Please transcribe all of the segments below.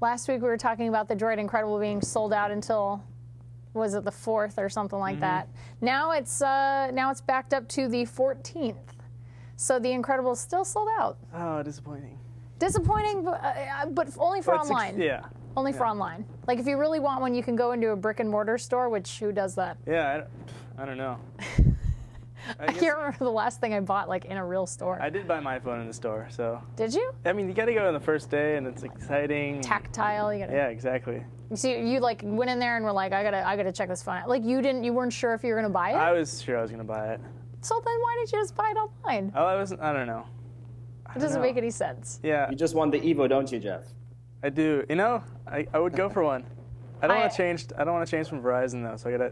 last week we were talking about the Droid Incredible being sold out until, was it the 4th or something like that? Now it's backed up to the 14th. So the Incredible is still sold out. Oh, disappointing. Disappointing, but only for online. Yeah. Only for online. Like, if you really want one, you can go into a brick and mortar store, which, who does that? Yeah, I don't know. I can't remember the last thing I bought, like, in a real store. I did buy my phone in the store, so. Did you? I mean, you got to go on the first day, and it's exciting. Tactile. You gotta, yeah, exactly. So you like went in there and were like, I gotta check this phone out. Like, you weren't sure if you were gonna buy it. I was sure I was gonna buy it. So then why did you just buy it online? Oh, I don't know. It doesn't make any sense. Yeah. You just want the Evo, don't you, Jeff? I do. You know, I would go for one. I don't want to change. I don't want to change from Verizon though, so I gotta.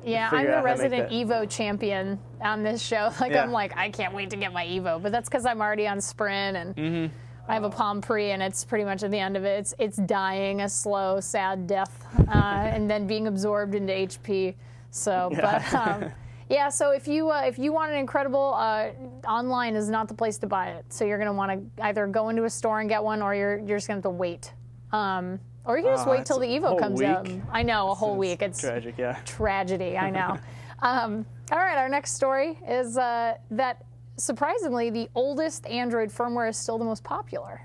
Yeah, I'm the resident Evo champion on this show. Like, I'm like, I can't wait to get my Evo, but that's because I'm already on Sprint and I have a Palm Pre, and it's pretty much at the end of it. It's dying a slow, sad death, and then being absorbed into HP. So, but yeah. So if you want an Incredible, online is not the place to buy it. So you're gonna want to either go into a store and get one, or you're just gonna have to wait. Or you can just wait till the Evo comes out. I know, a whole week. It's tragic, yeah. Tragedy, I know. All right, our next story is that, surprisingly, the oldest Android firmware is still the most popular.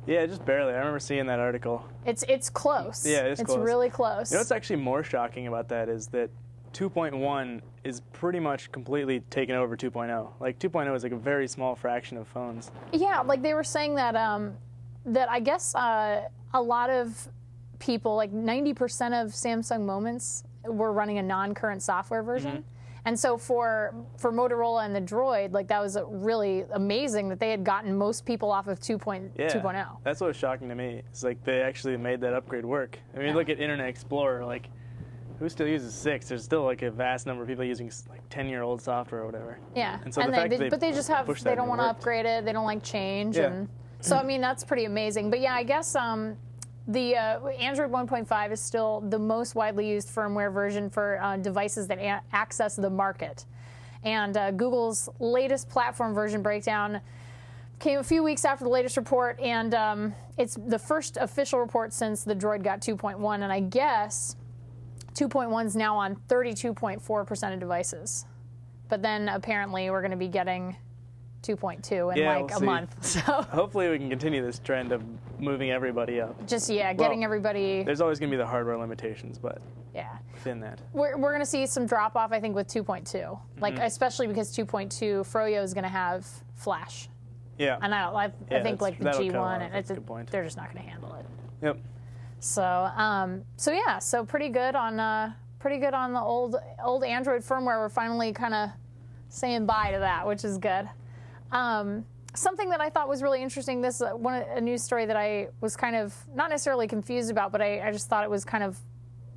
Yeah, just barely. I remember seeing that article. It's close. Yeah, it's close. It's really close. You know what's actually more shocking about that is that 2.1 is pretty much completely taken over 2.0. Like, 2.0 is like a very small fraction of phones. Yeah, like they were saying that that I guess a lot of people, like 90% of Samsung Moments, were running a non-current software version. And so for Motorola and the Droid, like, that was really amazing that they had gotten most people off of 2.0. That's what was shocking to me. It's like they actually made that upgrade work. I mean, look at Internet Explorer, like, who still uses 6? There's still like a vast number of people using like 10-year-old software or whatever. Yeah, and so the fact that they just have, they don't want to upgrade it, they don't like change. And so, I mean, that's pretty amazing. But yeah, I guess the Android 1.5 is still the most widely used firmware version for devices that access the market. And Google's latest platform version breakdown came a few weeks after the latest report, and it's the first official report since the Droid got 2.1, and I guess 2.1 is now on 32.4% of devices. But then apparently we're going to be getting 2.2 in like a month. So hopefully we can continue this trend of moving everybody up. Just getting everybody. There's always going to be the hardware limitations, but within that, we're going to see some drop off, I think, with 2.2. Like, especially because 2.2 Froyo is going to have Flash. Yeah. And I think like the G1, and they're just not going to handle it. Yep. So so pretty good on the old Android firmware. We're finally kind of saying bye to that, which is good. Something that I thought was really interesting, a news story that I was kind of not necessarily confused about, but I just thought it was kind of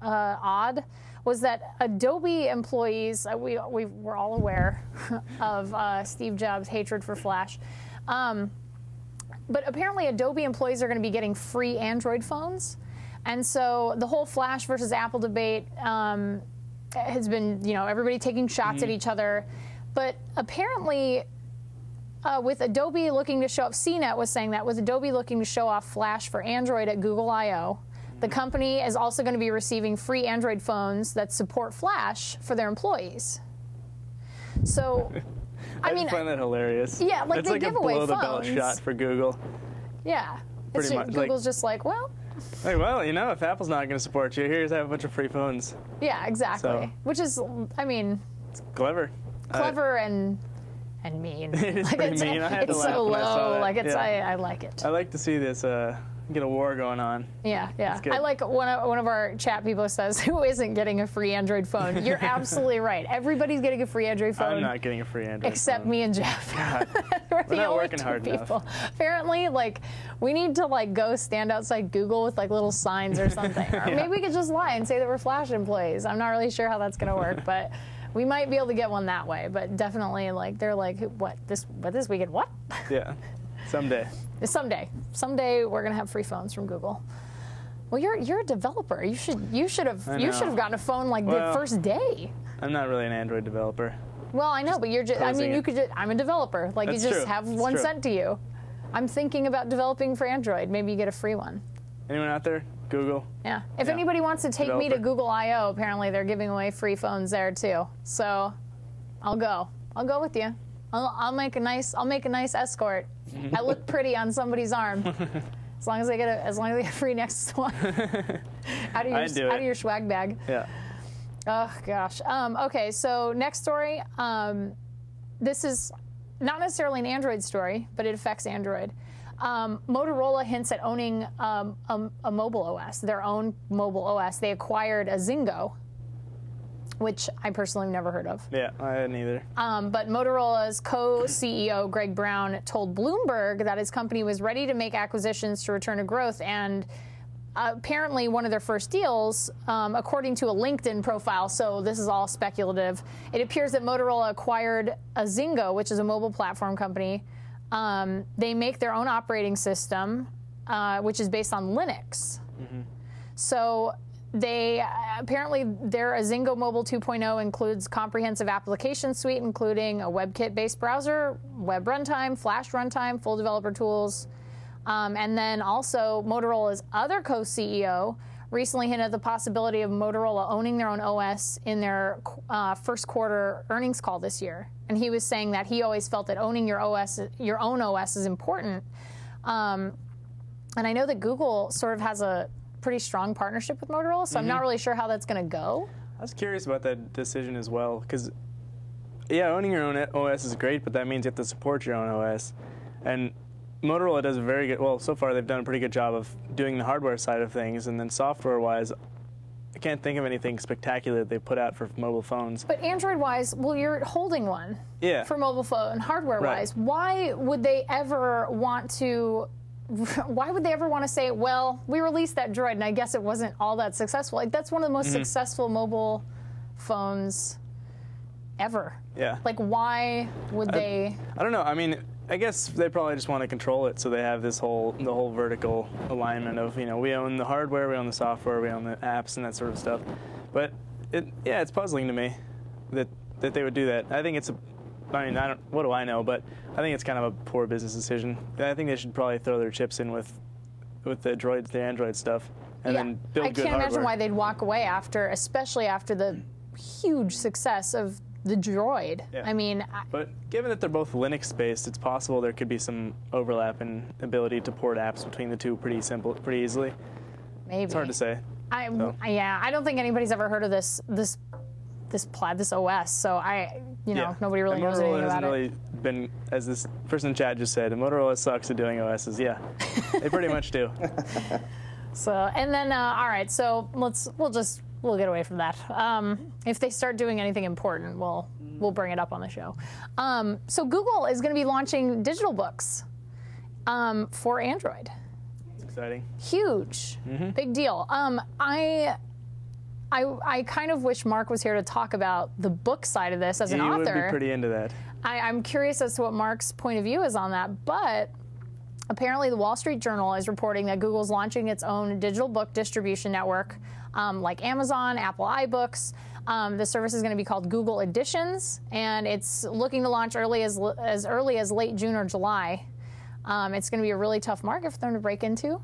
odd, was that Adobe employees, we're all aware of Steve Jobs' hatred for Flash, but apparently Adobe employees are going to be getting free Android phones. And so the whole Flash versus Apple debate has been, everybody taking shots at each other. But apparently, with Adobe looking to show off, CNET was saying that, with Adobe looking to show off Flash for Android at Google I/O, the company is also going to be receiving free Android phones that support Flash for their employees. So, I mean, find that hilarious. Yeah, like it's they like give a away below-the-belt shot for Google. Yeah, pretty much. Google's just like, well. Like, well, if Apple's not going to support you, here's a bunch of free phones. Yeah, exactly. So, which is, I mean, it's clever. Clever and mean. It is pretty mean. I had to laugh so when I saw low. that. Like I like it. I like to see this get a war going on. Yeah. I like one of our chat people says, "Who isn't getting a free Android phone?" You're absolutely right. Everybody's getting a free Android phone. I'm not getting a free Android except phone. me and Jeff. God. We're not only working hard people. enough. Apparently, like, we need to go stand outside Google with like little signs or something. Or maybe we could just lie and say that we're Flash employees. I'm not really sure how that's gonna work, but we might be able to get one that way. But definitely, they're like, what this weekend? What? Yeah. Someday we're gonna have free phones from Google. Well, you're a developer. You should have gotten a phone the first day. I'm not really an Android developer. Well, I know, but you're just. I mean, you could. I'm a developer. That's you just true. have That's one true. sent to you. I'm thinking about developing for Android. Maybe you get a free one. Anyone out there? Google? Yeah. If anybody wants to take me to Google I/O, apparently they're giving away free phones there too. So I'll go. I'll go with you. I'll make a nice escort. I look pretty on somebody's arm. As long as I get free next one out of your swag bag. Yeah. Oh gosh. Okay. So next story. This is not necessarily an Android story, but it affects Android. Motorola hints at owning a mobile OS, their own mobile OS. They acquired a Zingo, which I personally have never heard of. Yeah, I hadn't either. But Motorola's co-CEO, Greg Brown, told Bloomberg that his company was ready to make acquisitions to return to growth. And apparently one of their first deals, according to a LinkedIn profile, so this is all speculative, it appears that Motorola acquired a Zingo, which is a mobile platform company. They make their own operating system, which is based on Linux. Mm-hmm. So they apparently their Zingo Mobile 2.0 includes comprehensive application suite, including a WebKit-based browser, web runtime, Flash runtime, full developer tools, and then also Motorola's other co-CEO recently hinted at the possibility of Motorola owning their own OS in their first quarter earnings call this year. And he was saying that he always felt that owning your own OS is important. And I know that Google sort of has a pretty strong partnership with Motorola, so I'm not really sure how that's going to go. I was curious about that decision as well, because, yeah, owning your own OS is great, but that means you have to support your own OS. And Motorola does a very good, well, so far they've done a pretty good job of doing the hardware side of things, and then software-wise, I can't think of anything spectacular that they put out for mobile phones. But Android-wise, well, you're holding one for mobile phone, hardware-wise. Right. Why would they ever want to say, well, we released that Droid, and I guess it wasn't all that successful? Like, that's one of the most successful mobile phones ever. Yeah. Like, why would they? I don't know. I mean, I guess they probably just want to control it, so they have the whole vertical alignment of, we own the hardware, we own the software, we own the apps and that sort of stuff. But it's puzzling to me that they would do that. I think what do I know? But I think it's kind of a poor business decision. I think they should probably throw their chips in with the Android stuff, and then build good hardware. I can't imagine why they'd walk away especially after the huge success of the Droid. Yeah. I mean, but given that they're both Linux-based, it's possible there could be some overlap in ability to port apps between the two pretty easily. Maybe. It's hard to say. Yeah, I don't think anybody's ever heard of this OS, so nobody really knows anything about it. Motorola hasn't really been, as this person in chat just said, Motorola sucks at doing OSs. Yeah, they pretty much do. So, and then, all right, so we'll get away from that. If they start doing anything important, we'll bring it up on the show. So Google is going to be launching digital books for Android. It's exciting. Huge. Big deal. I kind of wish Mark was here to talk about the book side of this as an author. He would be pretty into that. I'm curious as to what Mark's point of view is on that, but apparently the Wall Street Journal is reporting that Google's launching its own digital book distribution network, like Amazon, Apple iBooks. The service is going to be called Google Editions, and it's looking to launch as early as late June or July. It's going to be a really tough market for them to break into.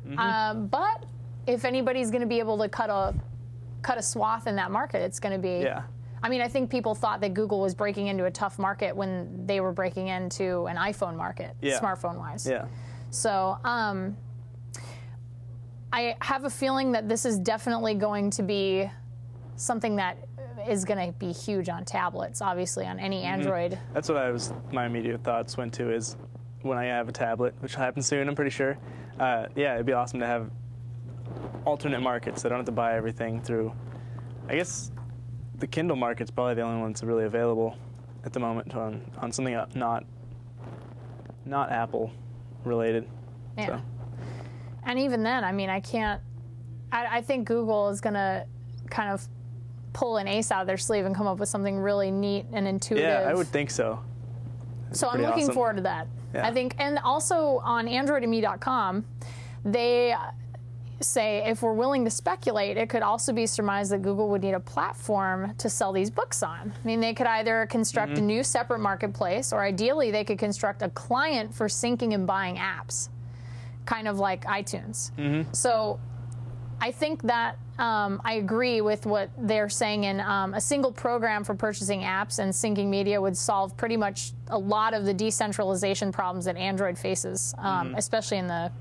But if anybody's going to be able to cut a swath in that market, it's going to be. Yeah. I mean, I think people thought that Google was breaking into a tough market when they were breaking into an iPhone market, smartphone-wise. Yeah. So I have a feeling that this is definitely going to be something that is going to be huge on tablets, obviously, on any Android. That's what my immediate thoughts went to, is when I have a tablet, which will happen soon, I'm pretty sure. It'd be awesome to have alternate markets. I don't have to buy everything through, I guess, the Kindle market's probably the only one that's really available at the moment on something not Apple related. Yeah. So. And even then, I mean, I think Google is going to kind of pull an ace out of their sleeve and come up with something really neat and intuitive. Yeah, I would think so. So I'm looking forward to that. Yeah. I think, and also on AndroidandMe.com, they say, if we're willing to speculate, it could also be surmised that Google would need a platform to sell these books on. I mean, they could either construct a new separate marketplace, or ideally they could construct a client for syncing and buying apps, kind of like iTunes. So I think that I agree with what they're saying in a single program for purchasing apps and syncing media would solve pretty much a lot of the decentralization problems that Android faces, especially in the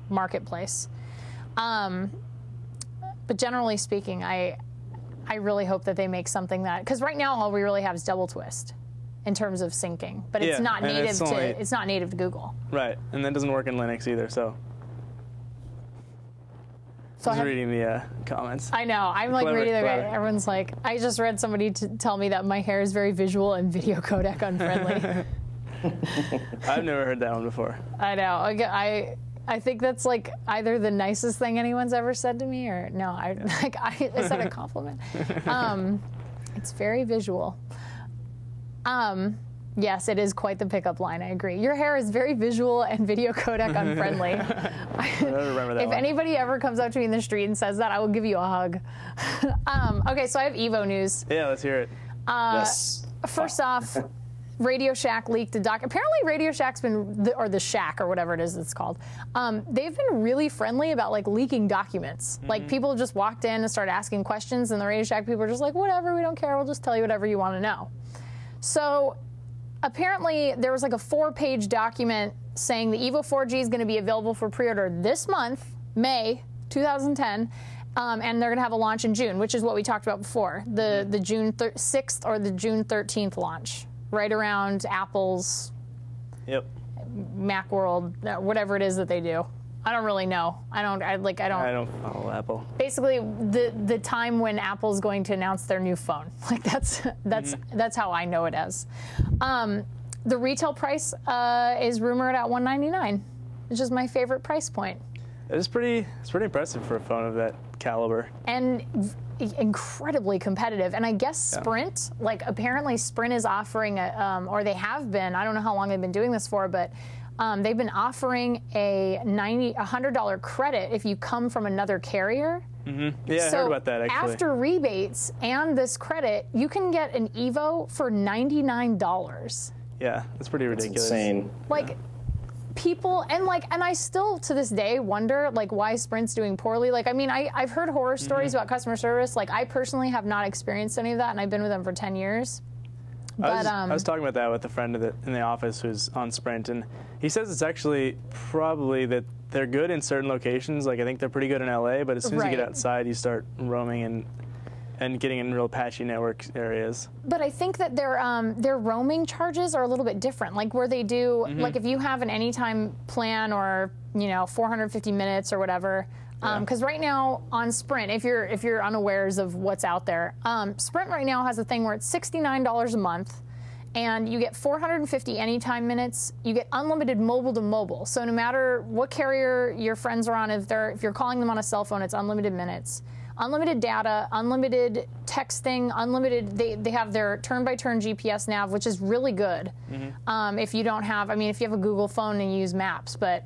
marketplace. But generally speaking, I really hope that they make something that, because right now all we really have is Double Twist in terms of syncing, but it's not native it's not native to Google. Right, and that doesn't work in Linux either. So I was reading the comments. I know. I'm like reading the everyone's like, I just read somebody tell me that my hair is very visual and video codec unfriendly. I've never heard that one before. I know. I think that's like either the nicest thing anyone's ever said to me, or no, is that a compliment? It's very visual. Yes, it is quite the pickup line. I agree. Your hair is very visual and video codec unfriendly. I remember that If anybody ever comes up to me in the street and says that, I will give you a hug. Okay, so I have Evo news. Yeah, let's hear it. Yes. First off, Radio Shack leaked a doc. Apparently, Radio Shack's been, or the Shack, or whatever it is it's called, they've been really friendly about like leaking documents. Like people just walked in and started asking questions, and the Radio Shack people are just like, whatever, we don't care. We'll just tell you whatever you want to know. So apparently, there was like a 4-page document saying the Evo 4G is going to be available for pre-order this month, May 2010. And they're going to have a launch in June, which is what we talked about before, the June 6th or the June 13th launch, right around Apple's Macworld, whatever it is that they do. I don't really know. I don't follow Apple. Basically, the time when Apple's going to announce their new phone. Like that's how I know it as. The retail price is rumored at $199, which is my favorite price point. It's pretty impressive for a phone of that caliber. And incredibly competitive. And I guess Sprint, like apparently Sprint is offering or they have been, I don't know how long they've been doing this for, but they've been offering a $100 credit if you come from another carrier. Yeah, I heard about that actually. After rebates and this credit, you can get an Evo for $99. Yeah, that's pretty ridiculous. That's insane. Like people, and I still to this day wonder like why Sprint's doing poorly. Like, I mean, I've heard horror stories about customer service. Like, I personally have not experienced any of that, and I've been with them for 10 years. But I was talking about that with a friend in the office who's on Sprint, and he says it's actually probably that they're good in certain locations. Like, I think they're pretty good in LA, but as soon as you get outside, you start roaming and getting in real patchy network areas. But I think that their roaming charges are a little bit different. Like where they do, like if you have an anytime plan or 450 minutes or whatever. Because right now on Sprint, if you're unawares of what's out there, Sprint right now has a thing where it's $69 a month, and you get 450 anytime minutes. You get unlimited mobile to mobile. So no matter what carrier your friends are on, if you're calling them on a cell phone, it's unlimited minutes. Unlimited data, unlimited texting, unlimited. They have their turn-by-turn GPS nav, which is really good. If you don't have, if you have a Google phone and you use Maps, but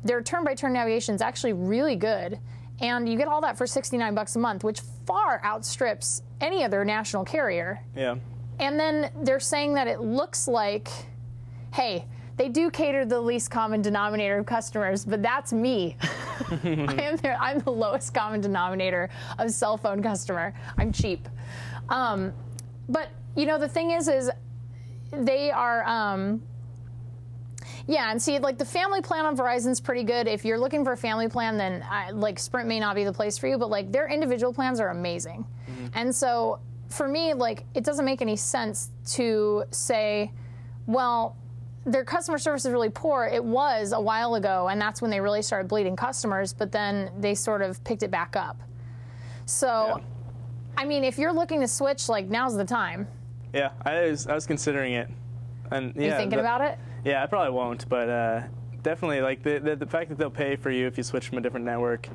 their turn-by-turn navigation is actually really good, and you get all that for $69 a month, which far outstrips any other national carrier. Yeah. And then they're saying that it looks like, hey, they do cater to the least common denominator of customers, but that's me. I'm the lowest common denominator of cell phone customer. I'm cheap. But, the thing is they are, and see, like the family plan on Verizon's pretty good. If you're looking for a family plan, then Sprint may not be the place for you, but like their individual plans are amazing. And so for me, like it doesn't make any sense to say, well, their customer service is really poor. It was a while ago, and that's when they really started bleeding customers, but then they sort of picked it back up. So, if you're looking to switch, like, now's the time. Yeah, I was considering it. And you thinking about it? Yeah, I probably won't, but definitely, like, the fact that they'll pay for you if you switch from a different network,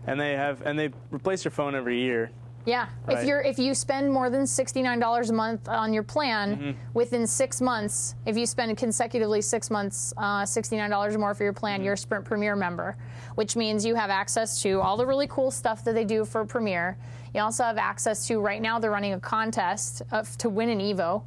and they replace your phone every year. Yeah, Right. if you spend more than $69 a month on your plan within 6 months, if you spend consecutively 6 months, $69 or more for your plan, you're a Sprint Premier member, which means you have access to all the really cool stuff that they do for Premier. You also have access to, right now they're running a contest to win an Evo.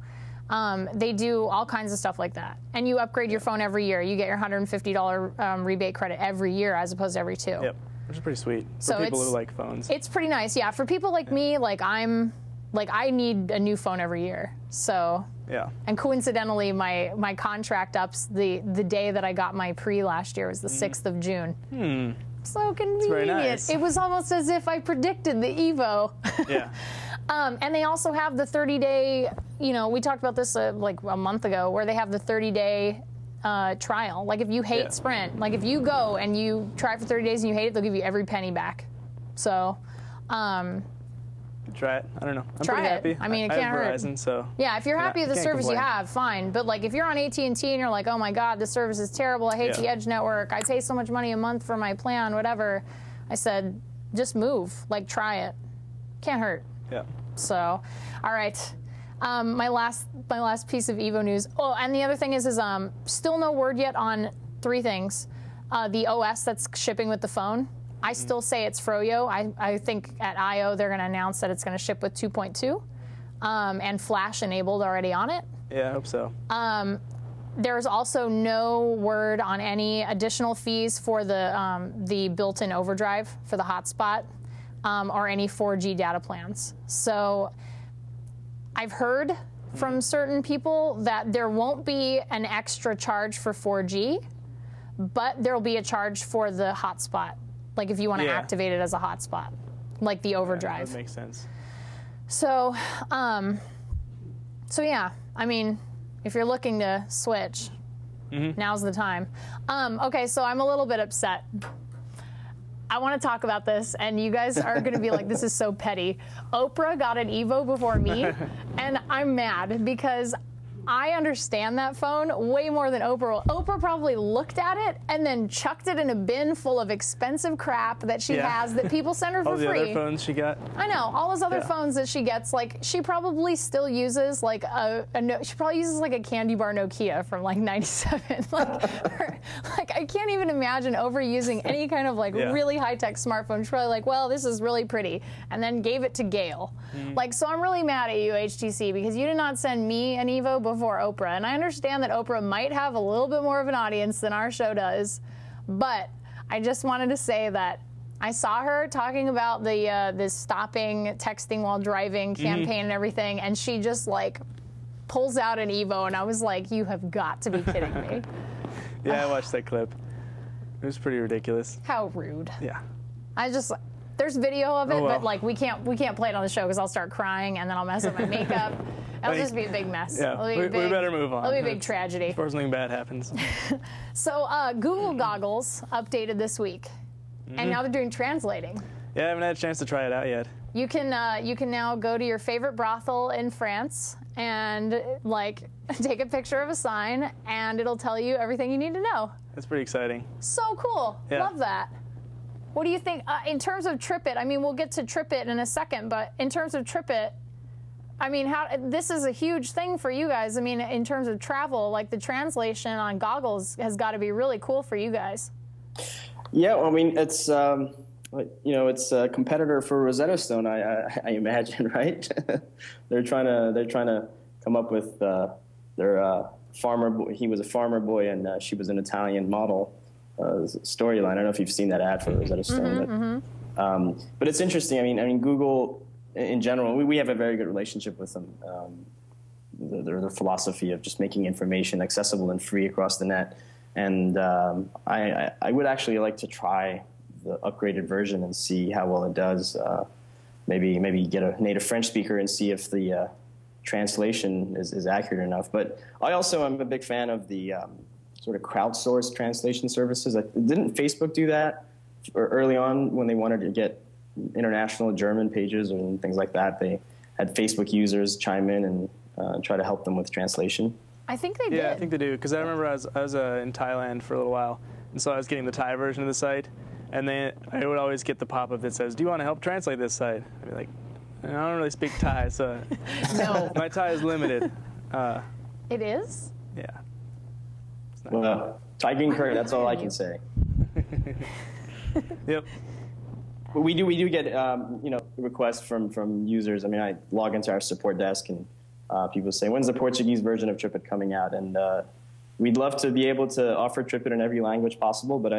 They do all kinds of stuff like that. And you upgrade your phone every year. You get your $150 rebate credit every year as opposed to every 2. Yep. Which is pretty sweet for So people who like phones. It's pretty nice, yeah. For people like me, I need a new phone every year. So yeah. And coincidentally, my contract ups the day that I got my pre last year was the 6th of June. So convenient. Very nice. It was almost as if I predicted the Evo. Yeah. And they also have the 30-day. We talked about this like a month ago, where they have the 30-day. Trial. Like if you hate Sprint, like if you go and you try for 30 days and you hate it, they'll give you every penny back. So, try it. I don't know. I'm try pretty happy. it. I mean, it I can't have hurt. Verizon, so yeah, if you're happy with the can't service you complain. have, fine. But like if you're on AT&T and you're like, oh my God, this service is terrible. I hate the Edge network. I pay so much money a month for my plan, whatever. I said, just move. Like try it. Can't hurt. Yeah. So, all right. My last piece of Evo news. Oh, and the other thing is still no word yet on 3 things. The OS that's shipping with the phone. I still say it's Froyo. I think at I/O they're going to announce that it's going to ship with 2.2 and Flash enabled already on it. Yeah, I hope so. There's also no word on any additional fees for the built-in overdrive for the hotspot or any 4G data plans. So I've heard from certain people that there won't be an extra charge for 4G, but there'll be a charge for the hotspot. Like if you want to activate it as a hotspot, like the overdrive. Yeah, that makes sense. So, yeah, I mean, if you're looking to switch, now's the time. Okay, so I'm a little bit upset. I want to talk about this, and you guys are going to be like, this is so petty. Oprah got an Evo before me, and I'm mad because I understand that phone way more than Oprah will. Oprah probably looked at it and then chucked it in a bin full of expensive crap that she has that people send her for free. All the other phones she got. I know, all those other phones that she gets, like, she probably still uses, like, she probably uses, like, a candy bar Nokia from, like, 97. Like, I can't even imagine overusing any kind of, like, really high-tech smartphone. She's probably like, well, this is really pretty, and then gave it to Gail. Like, so I'm really mad at you, HTC, because you did not send me an Evo before Oprah, and I understand that Oprah might have a little bit more of an audience than our show does, but I just wanted to say that I saw her talking about the stopping texting while driving campaign and everything, and she just like pulls out an Evo, and I was like, you have got to be kidding me. Yeah, I watched that clip. It was pretty ridiculous. How rude. Yeah. There's video of it, well. but like we can't play it on the show because I'll start crying and then I'll mess up my makeup. It'll just be a big mess. Yeah, we better move on. It'll be a big tragedy. Before something bad happens. So Google Goggles updated this week, and now they're doing translating. Yeah, I haven't had a chance to try it out yet. You can now go to your favorite brothel in France and like take a picture of a sign, and it'll tell you everything you need to know. That's pretty exciting. So cool. Yeah. Love that. What do you think in terms of Tripit? I mean, we'll get to Tripit in a second, but in terms of Tripit, I mean, this is a huge thing for you guys. I mean, in terms of travel, like the translation on goggles has got to be really cool for you guys. Yeah, well, I mean, it's it's a competitor for Rosetta Stone, I imagine, right? they're trying to come up with their farmer boy. He was a farmer boy, and she was an Italian model. Storyline. I don't know if you've seen that ad for Rosetta Stone, but it's interesting. I mean, Google in general, we have a very good relationship with them. Their philosophy of just making information accessible and free across the net, and I would actually like to try the upgraded version and see how well it does. Maybe get a native French speaker and see if the translation is accurate enough. But I also am a big fan of the sort of crowdsourced translation services. Didn't Facebook do that early on when they wanted to get international German pages and things like that? They had Facebook users chime in and try to help them with translation. I think they did. Yeah, I think they do. Because I remember I was in Thailand for a little while, and so I was getting the Thai version of the site, and then I would always get the pop-up that says, "Do you want to help translate this site?" I'd be like, And I don't really speak Thai, so No. my Thai is limited. It is? Yeah. Well, Thai green curry, that's all I can say. Yep. But we do get requests from users. I mean, I log into our support desk and people say, "When's the Portuguese version of Tripit coming out?" And we'd love to be able to offer Tripit in every language possible, but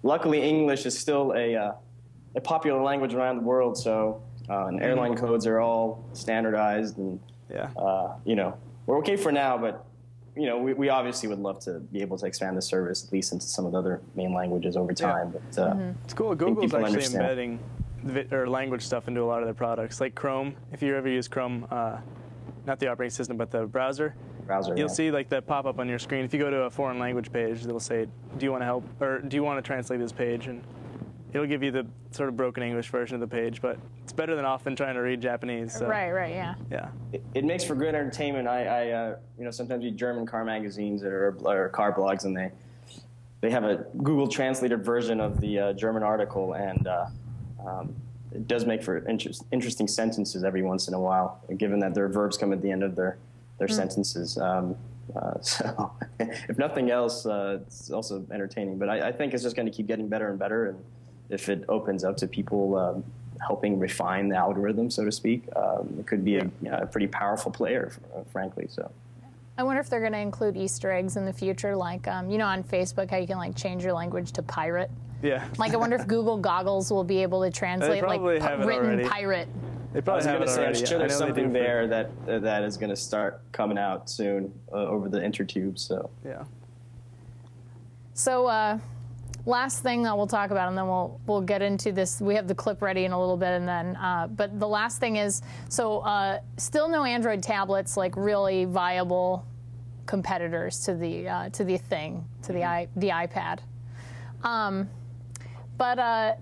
luckily English is still a popular language around the world. So and airline codes are all standardized, and we're okay for now. But we obviously would love to be able to expand the service at least into some of the other main languages over time. But it's cool. Google's actually understand. embedding language stuff into a lot of their products, like Chrome. If you ever use Chrome, not the operating system, but the browser, you'll see like that pop up on your screen. If you go to a foreign language page, it'll say, "Do you want to help?" or "Do you want to translate this page?" And it'll give you the sort of broken English version of the page, but it's better than often trying to read Japanese. So. Right, yeah. Yeah. It makes for good entertainment. I sometimes read German car magazines or car blogs, and they have a Google translated version of the German article, and it does make for interesting sentences every once in a while, given that their verbs come at the end of their sentences. So if nothing else, it's also entertaining. But I think it's just going to keep getting better and better, and if it opens up to people helping refine the algorithm, so to speak, it could be a pretty powerful player, frankly. So, I wonder if they're going to include Easter eggs in the future, like on Facebook, how you can like change your language to pirate. Yeah. Like I wonder if Google Goggles will be able to translate like written already. pirate. They probably have it already. I'm sure there's something there that is going to start coming out soon over the intertube. So yeah. So last thing that we'll talk about, and then we'll get into this. We have the clip ready in a little bit, and then but the last thing is still no Android tablets, like really viable competitors to the iPad. But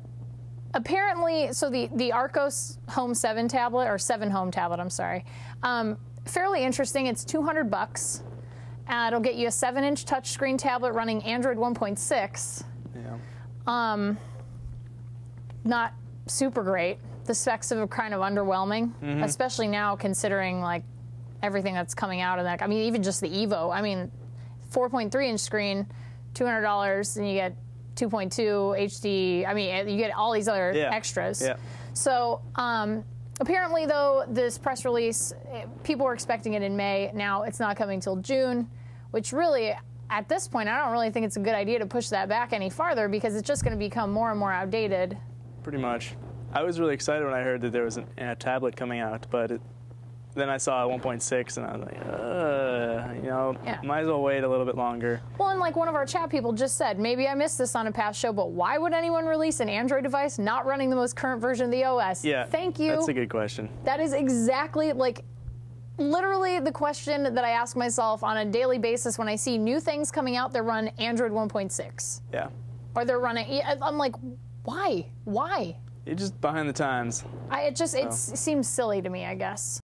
apparently, so the Arcos Home 7 tablet, or 7 Home tablet, I'm sorry, fairly interesting. It's $200. It'll get you a 7-inch touchscreen tablet running Android 1.6. Yeah. Not super great. The specs are kind of underwhelming, especially now considering like everything that's coming out of that. I mean, even just the Evo. I mean, 4.3-inch screen, $200, and you get 2.2 HD. I mean, you get all these other extras. Yeah. So apparently, though, this press release, people were expecting it in May. Now it's not coming till June, which really, at this point, I don't really think it's a good idea to push that back any farther because it's just going to become more and more outdated. Pretty much. I was really excited when I heard that there was a tablet coming out, but then I saw 1.6, and I was like, might as well wait a little bit longer. Well, and like one of our chat people just said, maybe I missed this on a past show, but why would anyone release an Android device not running the most current version of the OS? Yeah, thank you. That's a good question. That is exactly, like, literally the question that I ask myself on a daily basis when I see new things coming out that run Android 1.6. Yeah. Or they're running, I'm like, why? Why? You're just behind the times. It seems silly to me, I guess.